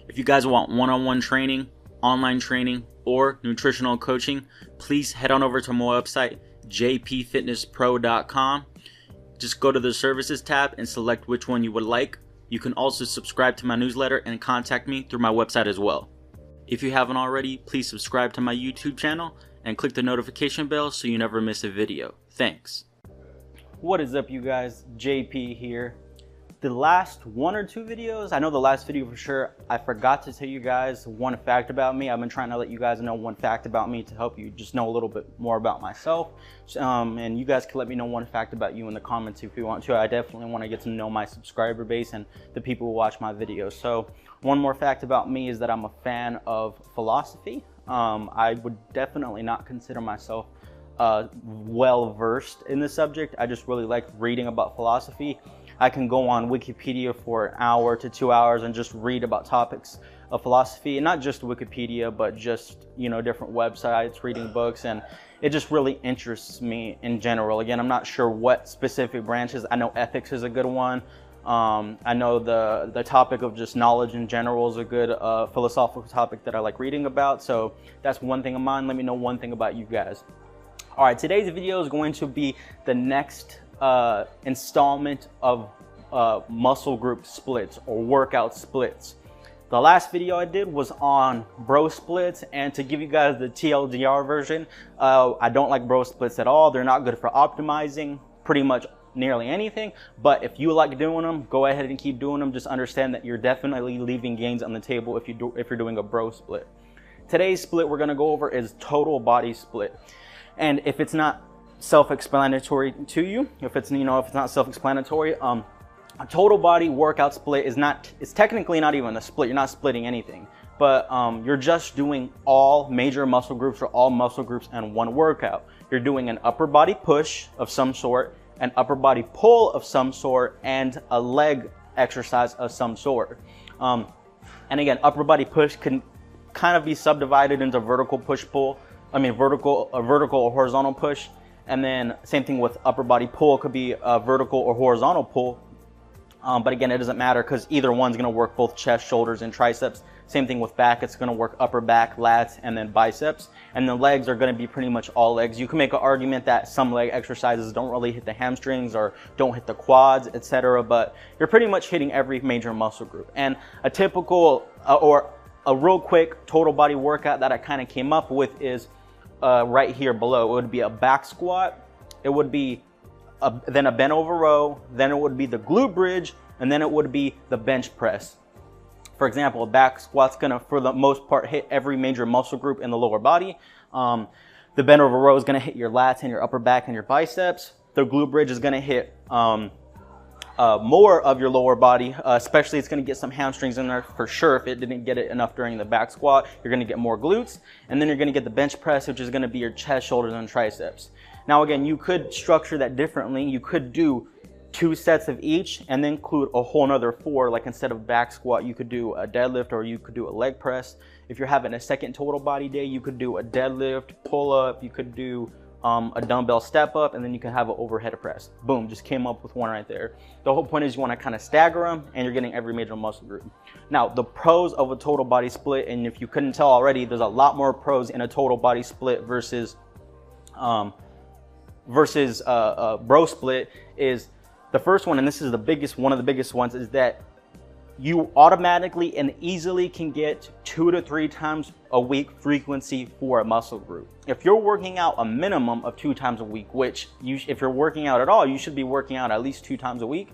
If you guys want one-on-one training, online training, or nutritional coaching, please head on over to my website, jpfitnesspro.com. Just go to the services tab and select which one you would like. You can also subscribe to my newsletter and contact me through my website as well. If you haven't already, please subscribe to my YouTube channel and click the notification bell so you never miss a video. Thanks. What is up, you guys? JP here. The last one or two videos, I know the last video for sure, I forgot to tell you guys one fact about me. I've been trying to let you guys know one fact about me to help you just know a little bit more about myself. And you guys can let me know one fact about you in the comments if you want to. I definitely want to get to know my subscriber base and the people who watch my videos. So one more fact about me is that I'm a fan of philosophy. I would definitely not consider myself well versed in the subject. I just really like reading about philosophy. I can go on Wikipedia for an hour to 2 hours and just read about topics of philosophy, and not just Wikipedia, but just, you know, different websites, reading books, and it just really interests me in general. Again, I'm not sure what specific branches. I know ethics is a good one. I know the topic of just knowledge in general is a good philosophical topic that I like reading about. So that's one thing of mine. Let me know one thing about you guys. All right, today's video is going to be the next installment of muscle group splits or workout splits. The last video I did was on bro splits, and to give you guys the TLDR version, I don't like bro splits at all. They're not good for optimizing pretty much nearly anything, but if you like doing them, go ahead and keep doing them. Just understand that you're definitely leaving gains on the table if you're doing a bro split. Today's split we're going to go over is total body split. And if it's not self-explanatory to you, if it's not self-explanatory, a total body workout split it's technically not even a split. You're not splitting anything, but you're just doing all major muscle groups or all muscle groups in one workout. You're doing an upper body push of some sort, an upper body pull of some sort, and a leg exercise of some sort. And again, upper body push can kind of be subdivided into vertical push-pull. Vertical or horizontal push. And then same thing with upper body pull, could be a vertical or horizontal pull. But again, it doesn't matter because either one's going to work both chest, shoulders, and triceps. Same thing with back. It's going to work upper back, lats, and then biceps. And the legs are going to be pretty much all legs. You can make an argument that some leg exercises don't really hit the hamstrings or don't hit the quads, etc. But you're pretty much hitting every major muscle group. And a typical or a real quick total body workout that I kind of came up with is right here below. It would be a back squat, it would be then a bent over row, then it would be the glute bridge, and then it would be the bench press. For example, a back squat's gonna, for the most part, hit every major muscle group in the lower body. The bent over row is gonna hit your lats and your upper back and your biceps. The glute bridge is gonna hit more of your lower body, especially it's going to get some hamstrings in there for sure. If it didn't get it enough during the back squat, you're going to get more glutes, and then you're going to get the bench press, which is going to be your chest, shoulders, and triceps. Now again, you could structure that differently. You could do 2 sets of each and then include a whole nother 4. Like instead of back squat, you could do a deadlift or you could do a leg press. If you're having a second total body day, you could do a deadlift, pull up, you could do a dumbbell step up, and then you can have an overhead press. Boom, just came up with one right there. The whole point is you want to kind of stagger them, and you're getting every major muscle group. Now, the pros of a total body split, and if you couldn't tell already, there's a lot more pros in a total body split versus bro split, is the first one, and this is the biggest, one of the biggest ones, is that you automatically and easily can get 2 to 3 times a week frequency for a muscle group. If you're working out a minimum of 2 times a week, which if you're working out at all, you should be working out at least 2 times a week,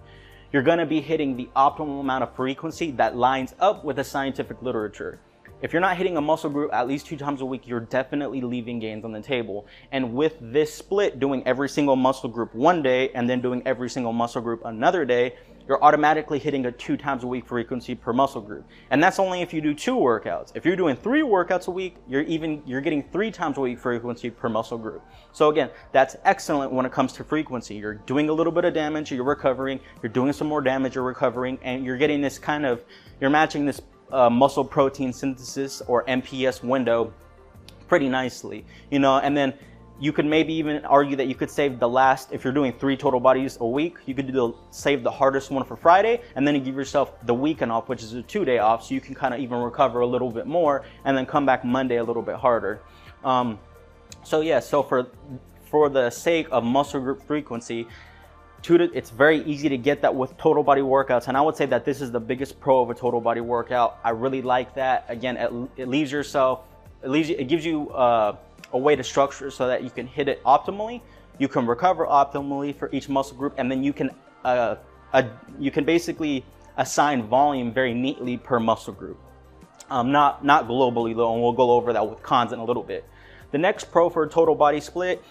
you're going to be hitting the optimal amount of frequency that lines up with the scientific literature. If you're not hitting a muscle group at least 2 times a week, you're definitely leaving gains on the table. And with this split, doing every single muscle group one day and then doing every single muscle group another day, you're automatically hitting a 2 times a week frequency per muscle group. And that's only if you do 2 workouts. If you're doing 3 workouts a week, you're getting 3 times a week frequency per muscle group. So again, that's excellent when it comes to frequency. You're doing a little bit of damage, you're recovering, you're doing some more damage, you're recovering, and you're getting this kind of, you're matching this muscle protein synthesis or MPS window pretty nicely, you know. And then You could maybe even argue that you could save the last, if you're doing 3 total bodies a week, you could save the hardest one for Friday, and then you give yourself the weekend off, which is a 2-day off, so you can kind of even recover a little bit more, and then come back Monday a little bit harder. So yeah, so for the sake of muscle group frequency, it's very easy to get that with total body workouts, and I would say that this is the biggest pro of a total body workout. I really like that. Again, it gives you a way to structure so that you can hit it optimally, you can recover optimally for each muscle group, and then you can basically assign volume very neatly per muscle group. Not globally though, and we'll go over that with cons in a little bit. The next pro for a total body split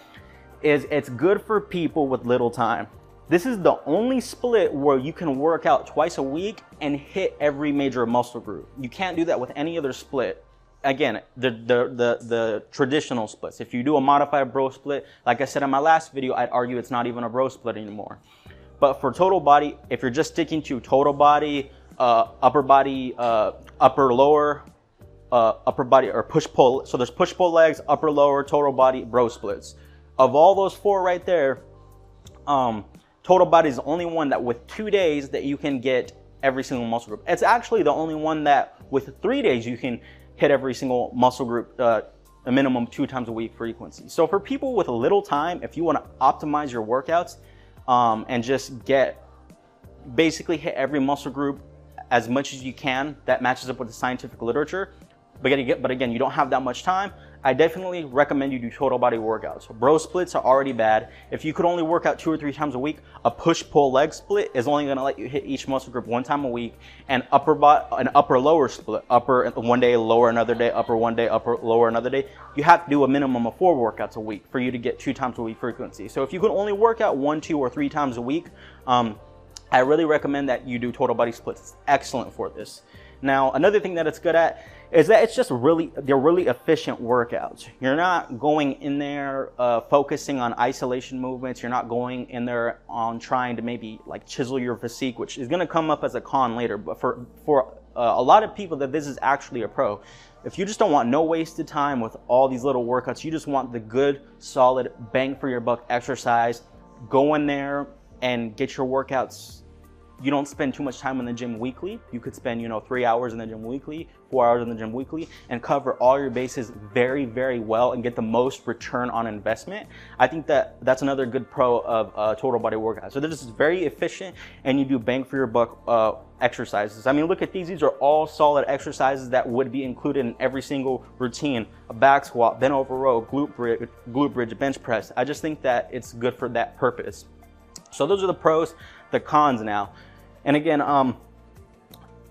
is it's good for people with little time. This is the only split where you can work out twice a week and hit every major muscle group. You can't do that with any other split. Again, the traditional splits. If you do a modified bro split, like I said in my last video, I'd argue it's not even a bro split anymore. But for total body, if you're just sticking to total body, upper body, upper lower, upper body, or push pull. So there's push pull legs, upper lower, total body, bro splits. Of all those 4 right there, total body is the only one that with 2 days that you can get every single muscle group. It's actually the only one that with 3 days you can hit every single muscle group a minimum 2 times a week frequency. So for people with a little time, if you want to optimize your workouts and just basically hit every muscle group as much as you can that matches up with the scientific literature, but again, you don't have that much time, I definitely recommend you do total body workouts. Bro splits are already bad. If you could only work out 2 or 3 times a week, a push-pull leg split is only gonna let you hit each muscle group 1 time a week, and an upper-lower split, upper one day, lower another day, upper one day, upper, lower another day, you have to do a minimum of 4 workouts a week for you to get 2 times a week frequency. So if you could only work out 1, 2, or 3 times a week, I really recommend that you do total body splits. It's excellent for this. Now, another thing that it's good at is that it's just they're really efficient workouts. You're not going in there focusing on isolation movements. You're not going in there on trying to maybe like chisel your physique, which is going to come up as a con later. But for a lot of people, that this is actually a pro. If you just don't want no wasted time with all these little workouts, you just want the good, solid, bang for your buck exercise, go in there and get your workouts. You don't spend too much time in the gym weekly. You could spend, 3 hours in the gym weekly, 4 hours in the gym weekly, and cover all your bases very, very well and get the most return on investment. I think that's another good pro of total body workout. So this is very efficient, and you do bang for your buck exercises. I mean, look at these. These are all solid exercises that would be included in every single routine. A back squat, bent over row, glute bridge, bench press. I just think that it's good for that purpose. So those are the pros. The cons now. And again, I'll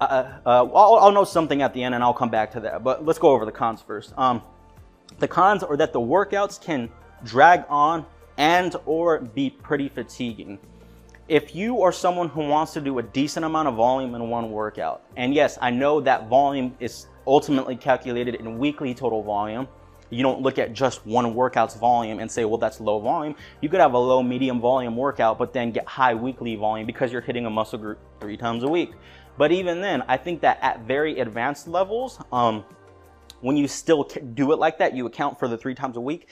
know something at the end and I'll come back to that, but let's go over the cons first. The cons are that the workouts can drag on and or be pretty fatiguing. If you are someone who wants to do a decent amount of volume in one workout, and yes, I know that volume is ultimately calculated in weekly total volume. You don't look at just one workout's volume and say, well, that's low volume. You could have a low, medium volume workout, but then get high weekly volume because you're hitting a muscle group 3 times a week. But even then, I think that at very advanced levels, when you still do it like that, you account for the 3 times a week.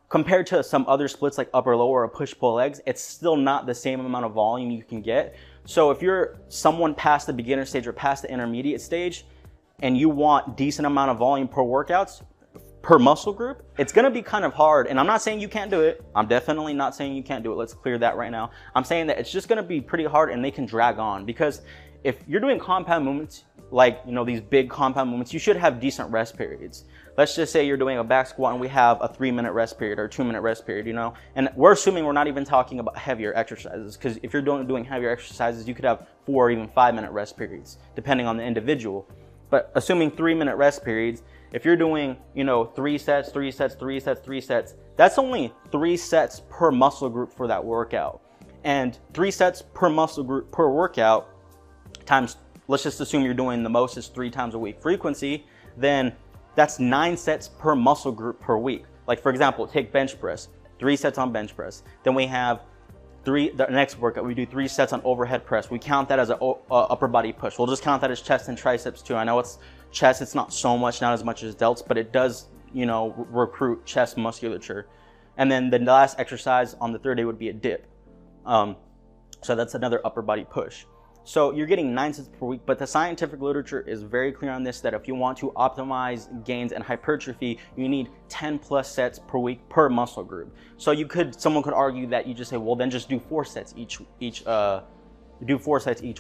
Compared to some other splits like upper lower or push pull legs, it's still not the same amount of volume you can get. So if you're someone past the beginner stage or past the intermediate stage and you want decent amount of volume per workouts, per muscle group, it's gonna be kind of hard. And I'm not saying you can't do it. I'm definitely not saying you can't do it. Let's clear that right now. I'm saying that it's just gonna be pretty hard and they can drag on, because if you're doing compound movements, like these big compound movements, you should have decent rest periods. Let's just say you're doing a back squat and we have a 3-minute rest period or a 2-minute rest period, and we're assuming we're not even talking about heavier exercises, because if you're doing heavier exercises, you could have 4 or even 5-minute rest periods, depending on the individual. But assuming 3-minute rest periods, if you're doing, 3 sets, 3 sets, 3 sets, 3 sets, that's only 3 sets per muscle group for that workout. And 3 sets per muscle group per workout times, let's just assume you're doing the most is 3 times a week frequency, then that's 9 sets per muscle group per week. Like for example, take bench press, 3 sets on bench press. Then we have the next workout, we do 3 sets on overhead press. We count that as an upper body push. We'll just count that as chest and triceps too. I know it's chest, it's not as much as delts, but it does, recruit chest musculature. And then the last exercise on the third day would be a dip. So that's another upper body push. So you're getting 9 sets per week, but the scientific literature is very clear on this, that if you want to optimize gains and hypertrophy, you need 10 plus sets per week per muscle group. So someone could argue that you just say, well, then just do 4 sets each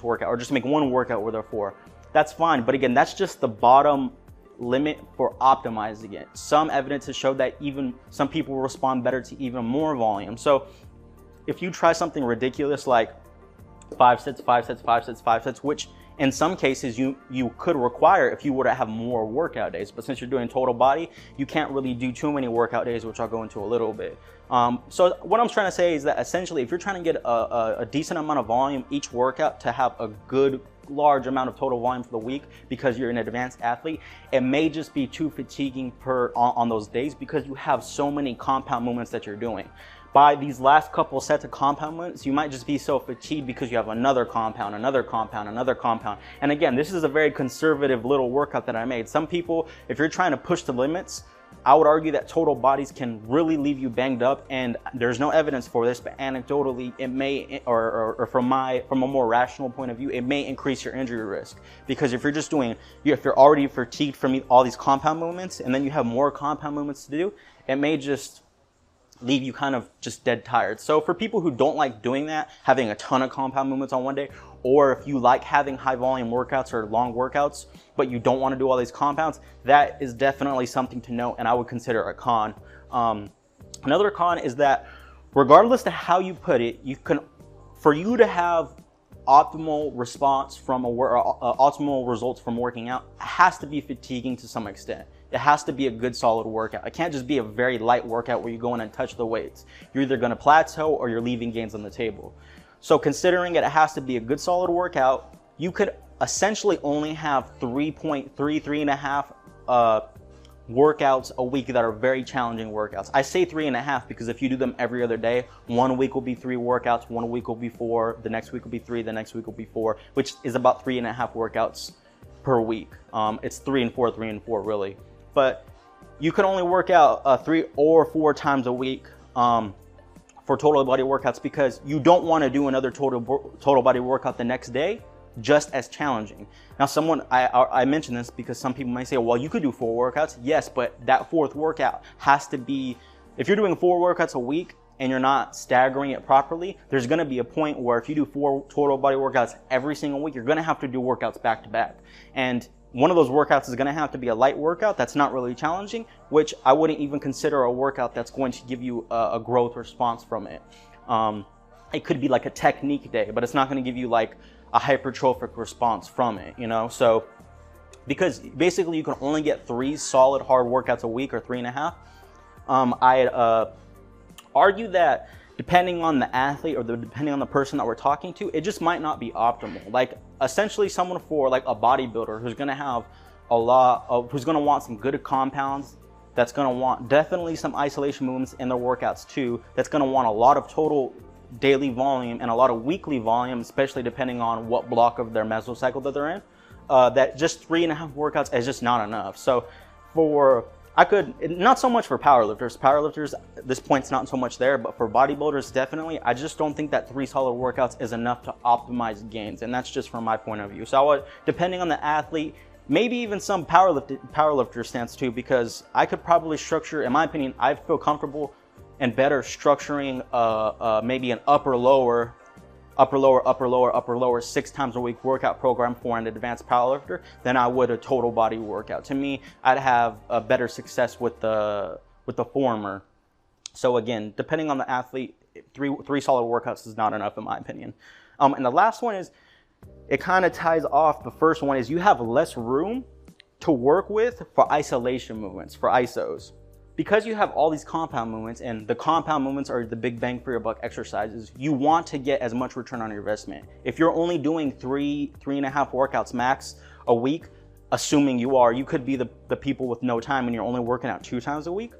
workout, or just make one workout where there are 4. That's fine, but again, that's just the bottom limit for optimizing it. Some evidence has showed that even some people respond better to even more volume. So if you try something ridiculous like 5 sets, 5 sets, 5 sets, 5 sets, which in some cases you could require if you were to have more workout days, but since you're doing total body, you can't really do too many workout days, which I'll go into a little bit. So what I'm trying to say is that essentially, if you're trying to get a decent amount of volume each workout to have a good large amount of total volume for the week, because you're an advanced athlete, it may just be too fatiguing on those days, because you have so many compound movements that you're doing. By these last couple sets of compound movements, you might just be so fatigued because you have another compound, another compound, another compound. And again, this is a very conservative little workout that I made. Some people, if you're trying to push the limits, I would argue that total bodies can really leave you banged up, and there's no evidence for this, but anecdotally it may, or from a more rational point of view, it may increase your injury risk. Because if you're already fatigued from all these compound movements, and then you have more compound movements to do, it may just leave you kind of just dead tired. So for people who don't like doing that, having a ton of compound movements on one day, or if you like having high volume workouts or long workouts, but you don't want to do all these compounds, that is definitely something to note, and I would consider a con. Another con is that regardless of how you put it, for you to have optimal response from optimal results from working out, it has to be fatiguing to some extent. It has to be a good solid workout. It can't just be a very light workout where you go in and touch the weights. You're either going to plateau or you're leaving gains on the table. So considering it has to be a good solid workout, you could essentially only have 3.5 workouts a week that are very challenging workouts. I say 3.5 because if you do them every other day, 1 week will be 3 workouts, 1 week will be 4, the next week will be 3, the next week will be 4, which is about 3.5 workouts per week. It's 3 and 4, 3 and 4 really. But you can only work out 3 or 4 times a week for total body workouts, because you don't want to do another total body workout the next day just as challenging. Now I mentioned this because some people might say, well, you could do 4 workouts. Yes, but that 4th workout has to be, if you're doing 4 workouts a week and you're not staggering it properly, there's going to be a point where if you do 4 total body workouts every single week, you're going to have to do workouts back to back. And one of those workouts is going to have to be a light workout that's not really challenging, which I wouldn't even consider a workout that's going to give you a growth response from it. It could be like a technique day, but it's not going to give you like a hypertrophic response from it, you know? So because basically you can only get 3 solid hard workouts a week, or 3.5. I'd argue that depending on the athlete or depending on the person that we're talking to, it just might not be optimal. Like essentially someone for like a bodybuilder who's going to have who's going to want some good compounds, that's going to want definitely some isolation movements in their workouts too, that's going to want a lot of total daily volume and a lot of weekly volume, especially depending on what block of their mesocycle that they're in, that just 3.5 workouts is just not enough. So not so much for powerlifters, this point's not so much there, but for bodybuilders, definitely, I just don't think that 3 solid workouts is enough to optimize gains, and that's just from my point of view. So I would, depending on the athlete, maybe even some powerlifter stance too, because I could probably structure, in my opinion, I feel comfortable and better structuring maybe an upper lower 6 times a week workout program for an advanced powerlifter than I would a total body workout. To me, I'd have a better success with the former. So again, depending on the athlete, three solid workouts is not enough in my opinion. And the last one is, it kind of ties off the first one, is you have less room to work with for isolation movements, for ISOs. Because you have all these compound movements, and the compound movements are the big bang for your buck exercises, you want to get as much return on your investment. If you're only doing 3.5 workouts max a week, assuming you could be the people with no time and you're only working out 2 times a week.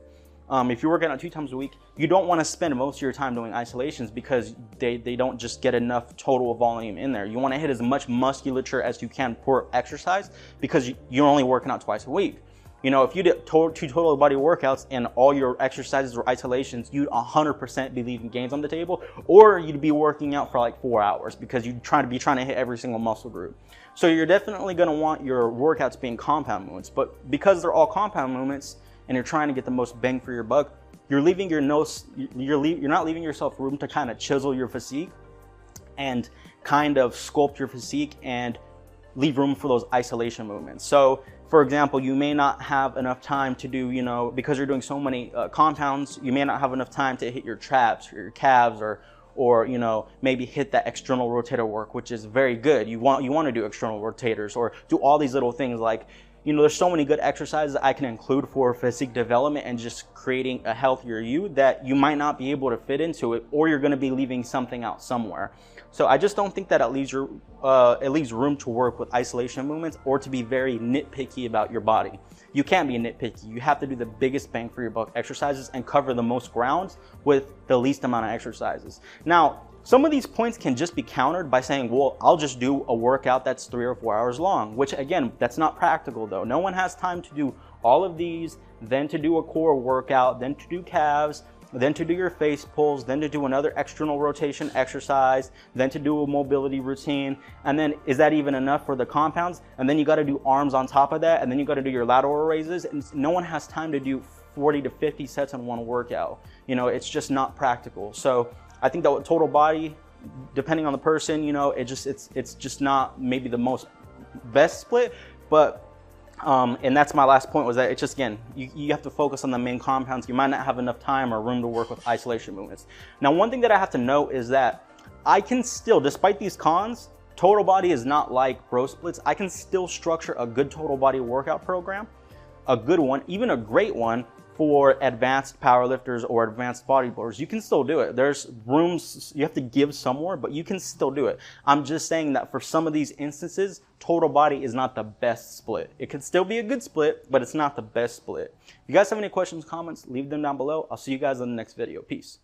If you're working out 2 times a week, you don't want to spend most of your time doing isolations because they don't just get enough total volume in there. You want to hit as much musculature as you can per exercise because you're only working out twice a week. You know, if you did two total body workouts and all your exercises were isolations, you'd 100% be leaving gains on the table, or you'd be working out for like 4 hours because you'd trying to hit every single muscle group. So you're definitely going to want your workouts being compound movements, but because they're all compound movements and you're trying to get the most bang for your buck, you're not leaving yourself room to kind of chisel your physique and kind of sculpt your physique and leave room for those isolation movements. So for example, you may not have enough time to do, you know, because you're doing so many compounds, you may not have enough time to hit your traps or your calves, or you know, maybe hit that external rotator work, which is very good. You want to do external rotators or do all these little things. Like, you know, there's so many good exercises I can include for physique development and just creating a healthier you that you might not be able to fit into it, or you're going to be leaving something out somewhere. So I just don't think that it leaves room to work with isolation movements or to be very nitpicky about your body. You can't be nitpicky. You have to do the biggest bang for your buck exercises and cover the most ground with the least amount of exercises. Now, some of these points can just be countered by saying, well, I'll just do a workout that's 3 or 4 hours long, which again, that's not practical though. No one has time to do all of these, then to do a core workout, then to do calves, then to do your face pulls, then to do another external rotation exercise, then to do a mobility routine. And then is that even enough for the compounds? And then you got to do arms on top of that. And then you got to do your lateral raises. And no one has time to do 40 to 50 sets in one workout. You know, it's just not practical. So I think that with total body, depending on the person, you know, it's just not maybe the most best split, but and that's my last point, was that it's just, again, you have to focus on the main compounds. You might not have enough time or room to work with isolation movements. Now, one thing that I have to note is that I can still, despite these cons, total body is not like bro splits. I can still structure a good total body workout program, a good one, even a great one for advanced powerlifters or advanced bodybuilders. You can still do it. There's rooms, you have to give somewhere, but you can still do it. I'm just saying that for some of these instances, total body is not the best split. It could still be a good split, but it's not the best split. If you guys have any questions, comments, leave them down below. I'll see you guys in the next video. Peace.